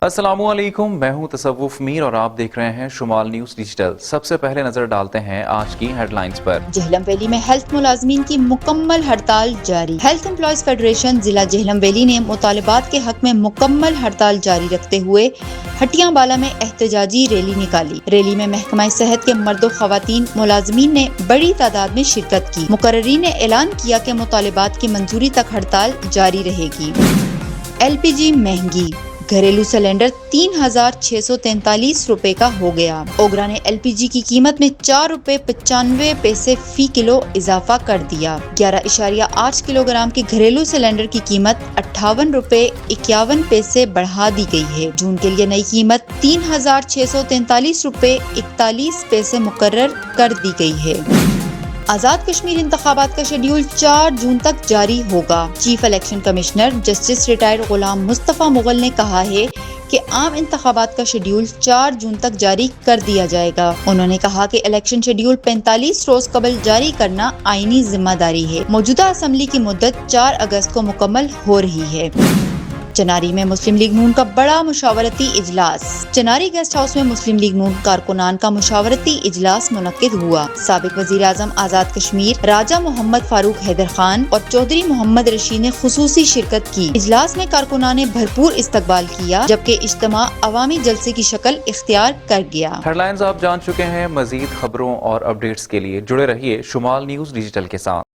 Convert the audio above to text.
السلام علیکم، میں ہوں تصوف میر اور آپ دیکھ رہے ہیں شمال نیوز ڈیجیٹل۔ سب سے پہلے نظر ڈالتے ہیں آج کی ہیڈ لائنز پر۔ جہلم ویلی میں ہیلتھ ملازمین کی مکمل ہڑتال جاری۔ ہیلتھ امپلائیز فیڈریشن ضلع جہلم ویلی نے مطالبات کے حق میں مکمل ہڑتال جاری رکھتے ہوئے ہٹیاں بالا میں احتجاجی ریلی نکالی۔ ریلی میں محکمہ صحت کے مرد و خواتین ملازمین نے بڑی تعداد میں شرکت کی۔ مقررین نے اعلان کیا کہ مطالبات کی منظوری تک ہڑتال جاری رہے گی۔ ایل پی جی مہنگی، گھریلو سلنڈر 3,643 روپے کا ہو گیا۔ اوگرا نے ایل پی جی کی قیمت میں 4.95 روپے فی کلو اضافہ کر دیا۔ 11.8 کلو گرام کے گھریلو سلنڈر کی قیمت 58 روپے 51 پیسے بڑھا دی گئی ہے۔ جون کے لیے نئی قیمت 3,643 روپے 41 پیسے مقرر کر دی گئی ہے۔ آزاد کشمیر انتخابات کا شیڈیول 4 جون تک جاری ہوگا۔ Chief election commissioner justice retired Ghulam Mustafa Mughal نے کہا ہے کہ عام انتخابات کا شیڈیول 4 جون تک جاری کر دیا جائے گا۔ انہوں نے کہا کہ الیکشن شیڈیول 45 روز قبل جاری کرنا آئینی ذمہ داری ہے۔ موجودہ اسمبلی کی مدت 4 اگست کو مکمل ہو رہی ہے۔ چناری میں مسلم لیگ نون کا بڑا مشاورتی اجلاس۔ چناری گیسٹ ہاؤس میں مسلم لیگ نون کارکنان کا مشاورتی اجلاس منعقد ہوا۔ سابق وزیر اعظم آزاد کشمیر راجہ محمد فاروق حیدر خان اور چودھری محمد رشید نے خصوصی شرکت کی۔ اجلاس میں کارکنان نے بھرپور استقبال کیا، جبکہ اجتماع عوامی جلسے کی شکل اختیار کر گیا۔ ہیڈ لائنز آپ جان چکے ہیں، مزید خبروں اور اپڈیٹس کے لیے جڑے رہیے شمال نیوز ڈیجیٹل کے ساتھ۔